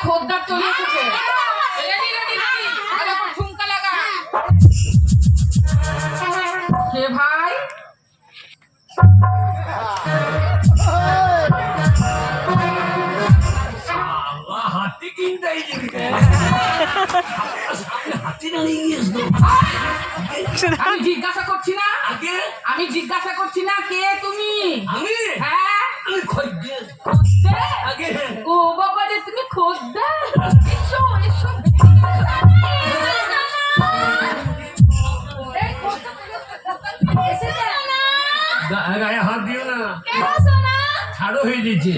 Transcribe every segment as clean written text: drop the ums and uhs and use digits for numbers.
খদ্দার চলে এসেছে। Ready ready ready, ভালো করে ঠুমকা লাগা। কে ভাই? হাতি কিনতেই হাতি দাঁড়িয়ে গিয়েছিল। আমি জিজ্ঞাসা করছি না, আমি জিজ্ঞাসা করছি না কে তুমি? আমি হ্যাঁ, আমি খদ্দের। আগে ও বাবা রে, তুমি খদ্দের? এসো এসো। গায়ে হাত দিও না, ছাড়ো হয়ে দিচ্ছে।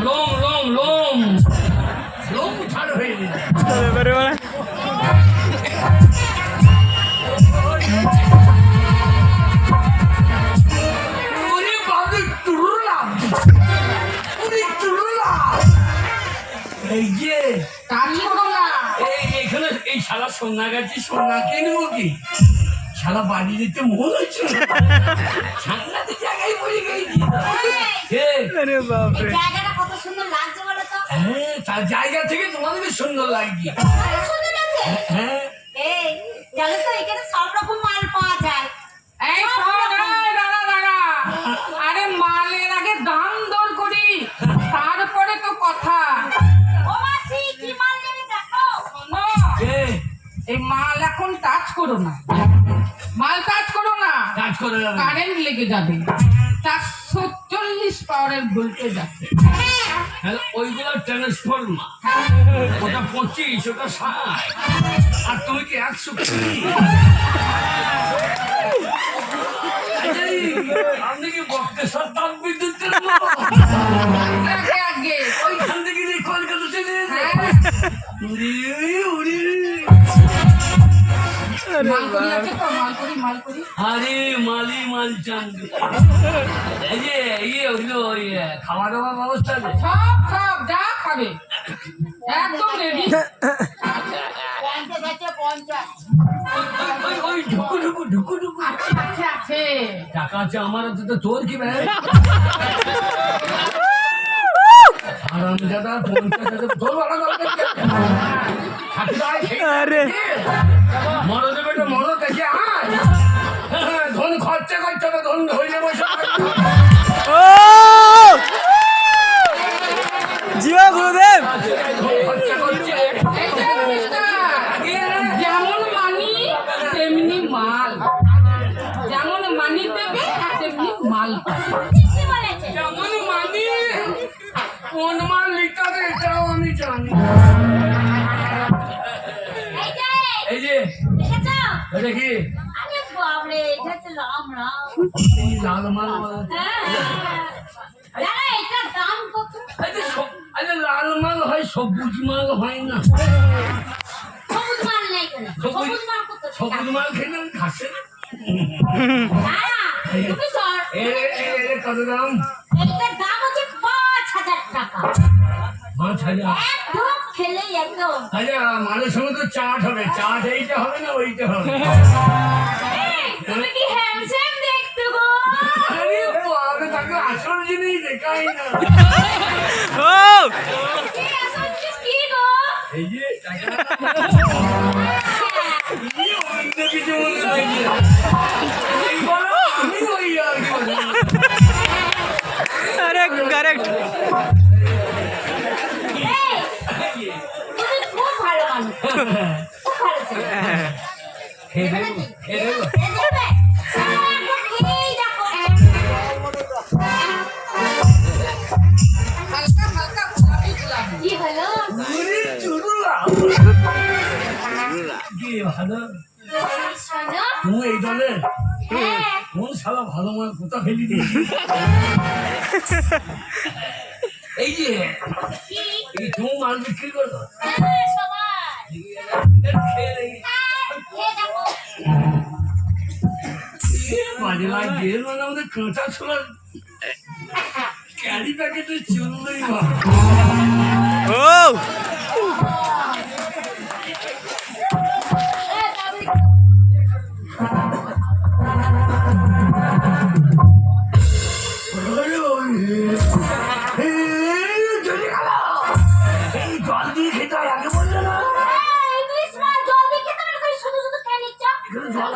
লোম লোম লোম লোম ছাড়ো হয়ে দিচ্ছে। ওরে বাবু টুরলাম, ওরে টুরলাম। এই যে কাজ করো না। এই এখানে এই শালা সোনা গাছি সোনা কিনবো কি? শালা বাড়ি যেতে মন হচ্ছে না, সাংঘাতিক জায়গায় পড়ে গেছি। আরে বাপরে, জায়গাটা কত সুন্দর লাগছে বলো তো। হ্যাঁ, তার জায়গা থেকে তোমাদেরকে সুন্দর লাগছে। সুন্দর লাগছে। হ্যাঁ, এই জানো তো এখানে সব রকম মাল পাওয়া যায়। এই শোন, এই দাঁড়া দাঁড়া। আরে মালের আগে দাম দর করি, তারপরে তো কথা। ও মাসি কি মাল নেবে দেখো। শোনো, এই এই মাল এখন টাচ করো না, মাল টাচ করো না, কাজ করে যাবে। কারেন্ট লেগে যাবে। 440 পাওয়ারের ভোল্টেজ আছে। হ্যাঁ, ওইগুলো ট্রান্সফর্মার, ওটা 25, ওটা 60, আর তুমি কি 120? আপনি কি বক্তেশ্বর তাপ বিদ্যুৎ কেন্দ্র? আগে আগে ওইখান থেকে যে কলকাতা চলে এসে। হ্যাঁ, উড়ি, উড়ি। মাল করি আছে তো, মাল করি মাল করি। আরে মালি মাল চান্দ, এই যে ওইগুলো ওই খাওয়া দাওয়ার ব্যবস্থা আছে। সব সব যা খাবে একদম রেডি। 50 আছে 50। ওই ঢুকু ঢুকু ঢুকু ঢুকু আছে আছে আছে। টাকা আছে আমার হাতে, তো তোর কি ভাই? আরাম দাদা 50 তোর ভালো আরে মরদ বেটা মরদ দেখে আয়। ধন খরচা করতে হবে, ধন ধরে বসে ও জিও গুরুদেব, খরচা করছে। এই যে মিস্টার, যেমন মানি তেমনি মাল, যেমন মানি দেবে তেমনি মাল পাবে। কি বলেছে? যেমন মানি কোন মাল নিতে হবে এটাও আমি জানি। এই যে এই যে দেখেছো? এটা কি? আরে বাপ রে, এটা হচ্ছে রাম রাম। এই লাল মাল। দাদা এটার দাম কত? আরে লাল মাল হয়, সবুজ মাল হয় না। সবুজ মাল নেই কেন? সবুজ মাল কত? সবুজ মাল খেলে খাসে না। দাদা তুমি সর। এর কত দাম? এটার দাম হচ্ছে 5000 টাকা। 5000। একদম খেলে একদম। আচ্ছা, মালের সঙ্গে তো চাট হবে, চাট এইটা হবে না ওইটা হবে? এই, তুমি কি হ্যান্ডসাম দেখতে গো? আরে বাবা, তাকে আসল জিনিস দেখাই না। ও কি আসল জিনিস কি গো? এই যে টাকা। এই অন্য কিছু মনে হয় না। এই বলো, আমি ওই আর কি বলি। আরে কারেক্ট, এই, তুমি খুব ভালো মানুষ। খুব ভালো ছেলে। খেয়ে দেবো, খেয়ে দেবো। খেয়ে দেবে? খেয়েই দেখো। হালকা হালকা গোলাপি গোলাপি। কি হলো? ওরে চুরুলা। কি ভালো? শোনো। তুমি এই দলের? হ্যাঁ। কোন শালা ভালো মাল কোথা ফেলি দিয়েছি? এই যে কি? এই তুমি মাল বিক্রি করো? হ্যাঁ, সবাই। খেয়ে দেখি। খেয়ে দেখো। মাঝে মাঝে মানে আমাদের কাঁচা ছোলা ক্যারি প্যাকেটে চললেই বা। ও আরে ওই, এই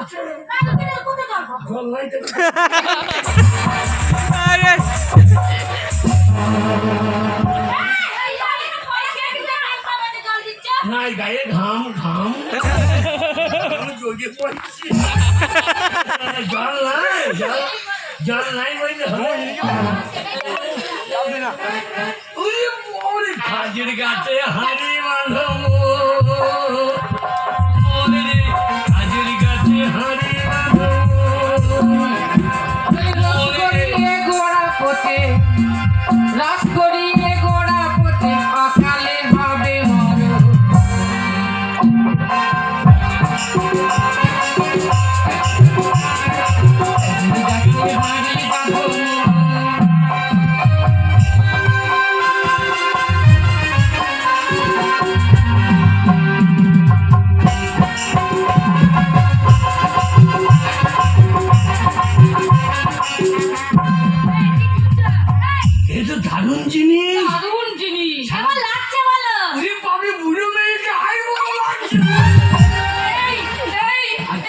আছে কোথায় যাবো? জল নাই তো আরে নাই গায়ে ঘাম ঘাম আমি যোগে পড়ছি জল নাই জল নাই বলতে হবে খাজির গাছে হাড়ি বাঁধবো খাজির গাছে হাড়ি রাস করিয়ে গোড়া পথে অকালে হবে মরণ। গাছে হাঁড়ি বাঁধবো। এ তো দারুণ জিনিস দারুণ জিনিস। কেমন লাগছে বলো? ওরে বাবা বুড়ো মেয়েকে হাই বড় লাগছে এই, এই,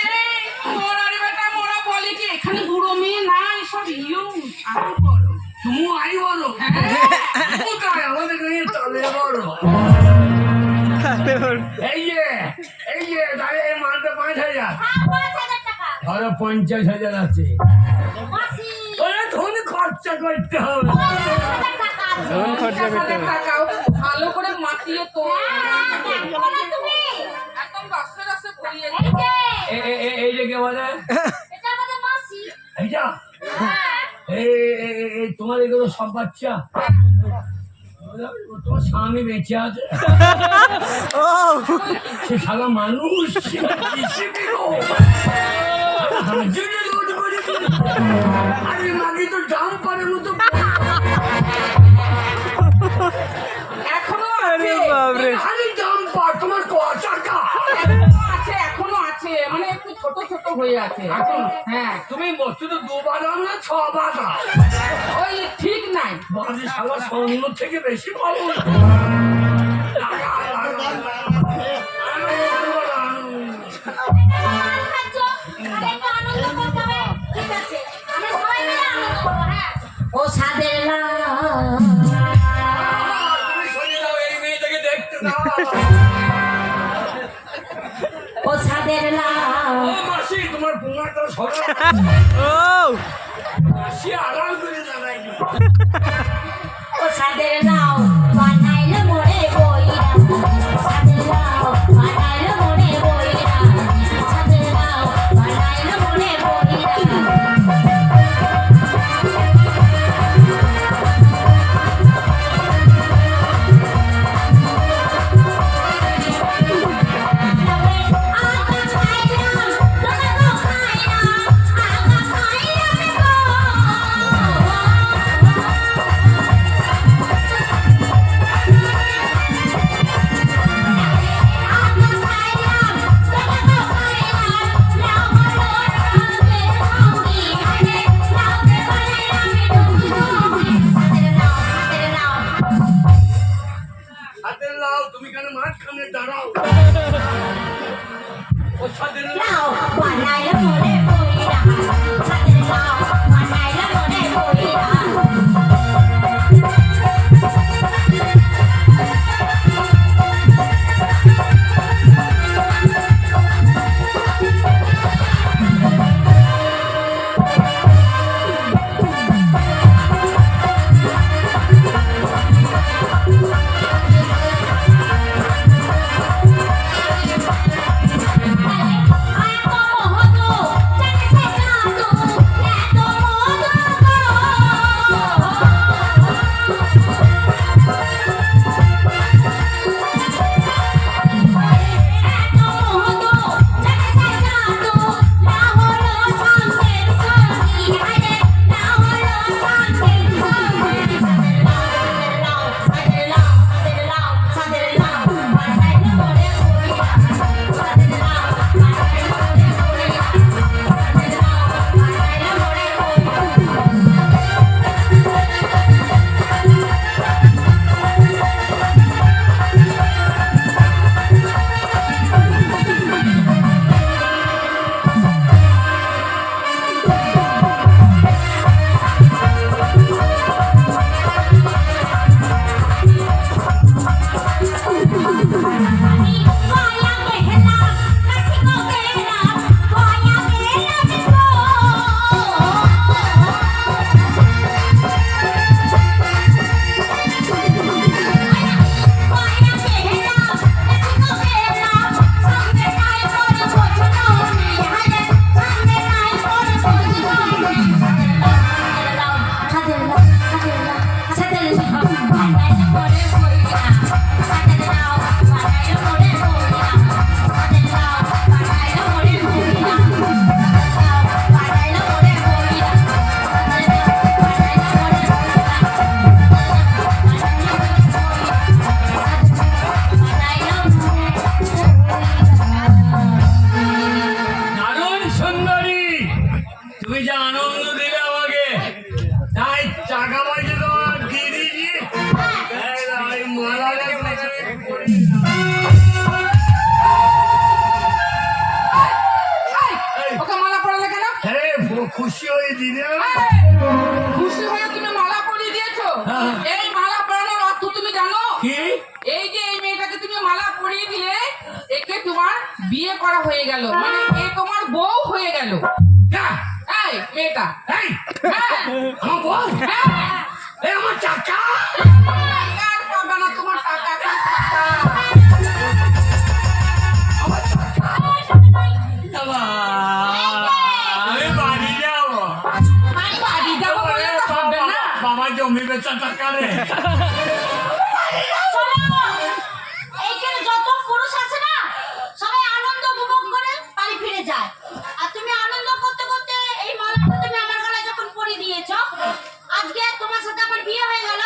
এই, মোরা রে বেটা, মোরা বলে কি এখানে বুড়ো মেয়ে নাই, সব ইয়ং, আরো বড়। তুমি আই বড় কোথায় আমাদের কাছে তলে বড় এই যে তাহলে এই মালটা 5,000 5,000 টাকা। ধরো 50,000 আছে মাসি, ওরে ধন খরচা করতে হবে 50,000 টাকা আছে। ধন খরচা করতে হবে। টাকাও ভালো করে মাখিয়ে তো দেখো না তুমি? একদম রাস্তা রাস্তা করিয়ে এই যে, এই যে কে বলে এটা আমাদের মাসি। এইটা হ্যাঁ। এই তোমার এগুলো সব বাচ্চা তোমার স্বামী বেঁচে আছে ও সে শালা মানুষ হিসেবে গো। হাজুরে লোড করে দিল। আরে মাগি তো জাম পারে মতো এখনো আরে আছে বাপরে আরে জাম পা তোমার ক চাকা এখনো আছে মানে একটু ছোট ছোট হয়ে আছে এখন? হ্যাঁ তুমি বস্তুটা 2 বাদাম না 6 বাদাম ওই ঠিক নাই বাড়ি শালা সৌন্য থেকে বেশি পাবো খাচ্ছ? আরে একটু আনন্দ করতে হবে। ঠিক আছে, আমরা সবাই মিলে আনন্দ করবো, হ্যাঁ? ও সাদের লাল, তুমি শুনে দাও এই মেয়েটাকে দেখতে দাও ও সাদের লাল, ও মাসি তোমার পোঙাটা সরা ও মাসি আরাম করে দাঁড়াই ও সাদের লাল, বানাইলে মোরে বইরা, সাদের লাল, বানাইলে মোরে বইরা, সাদের লাল, বানাইলে মোরে বইরা। হাতে লাও তুমি কেন মাঝখানে দাঁড়াও ও সাথে লাও বানাইলে মোরে বইরা, সাদের লাও বানাইলে মোরে বইরা। এত মহৎ, জানে সে কাদু, এত দিলে খুশি হয়ে তুমি মালা পরিয়ে দিয়েছো। হ্যাঁ। এই মালা পরানোর অর্থ তুমি জানো? কি এই যে এই মেয়েটাকে তুমি মালা পরিয়ে দিলে, একে তোমার বিয়ে করা হয়ে গেল, মানে এ তোমার বউ হয়ে গেল। হ্যাঁ, এই মেয়েটা, এই হ্যাঁ, আমার বল হ্যাঁ, এই আমার চাকা কার পাবা না তোমার টাকা, কার টাকা? আমার চাকা বাবা, আমি বাড়ি যাবো বাড়ি যাবো বলে তো হবে না। বাবা জমি বেচা টাকা রে শোনো, এইখানে যত পুরুষ আছে না, সবাই আনন্দ উপভোগ করে বাড়ি ফিরে যায়। আর তুমি আনন্দ করতে করতে এই মালাটা তুমি আমার গলায় যখন পরিয়ে দিয়েছো, আজকে তোমার সাথে আমার বিয়ে হয়ে গেল।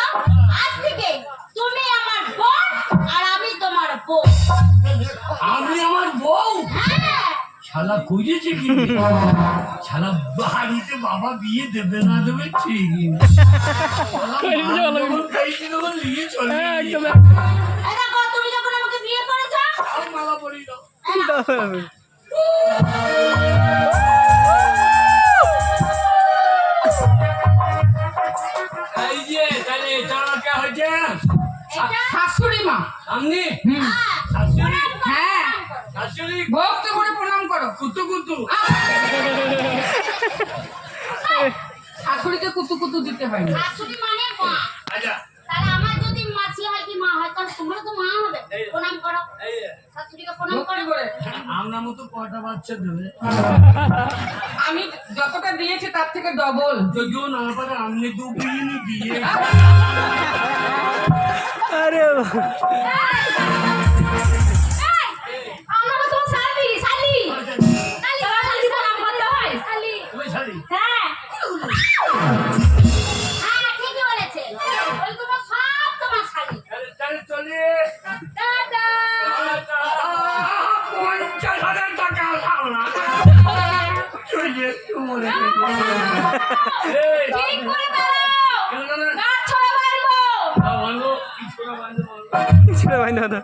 আজ থেকে তুমি আমার বোন আর আমি তোমার বউ। আমি আমার বউ হ্যাঁ, শালা খুঁজেছে কি শালা বাড়িতে বাবা বিয়ে দেবে না দেবে ঠিক নিয়ে চলে হ্যাঁ, একদম এই দেখো, তুমি যখন আমাকে বিয়ে করেছো, মালা পরি দাও এই নাও। এই যে তাহলে এটা কে হয়েছে এটা শাশুড়ি মা। আপনি হুম, শাশুড়ি হ্যাঁ, শাশুড়ি ভক্তি করে প্রণাম করো। কুতু কুতু শাশুড়িকে কুতু কুতু দিতে হয় না। শাশুড়ি মানে মা। আচ্ছা তাহলে আমার যদি মাসি হয় কি মা হয়, তাহলে তোমরা তো মা হবে। প্রণাম করো, এই শাশুড়িকে প্রণাম ভক্তি করো। করে। আমরা মতো কটা বাচ্চা দেবে আমি যতটা দিয়েছি তার থেকে ডবল। যদিও না পারে আপনি দু বিয়ে দিয়ে আরে আমরা তো শালি, শালি। শালি, শালি প্রণাম করতে হয়, শালি। ওই শাড়ি হ্যাঁ। হ্যাঁ, ঠিকই বলেছে। ওইগুলো সব তোমার শালি। তাহলে চলে টাটা। 50,000 টাকা পাওনা চলে মরে ঠিক করে দাঁড়াও। গাছ ছড়া মারবো। ভালো কিছু না ছিল ভাই দাদা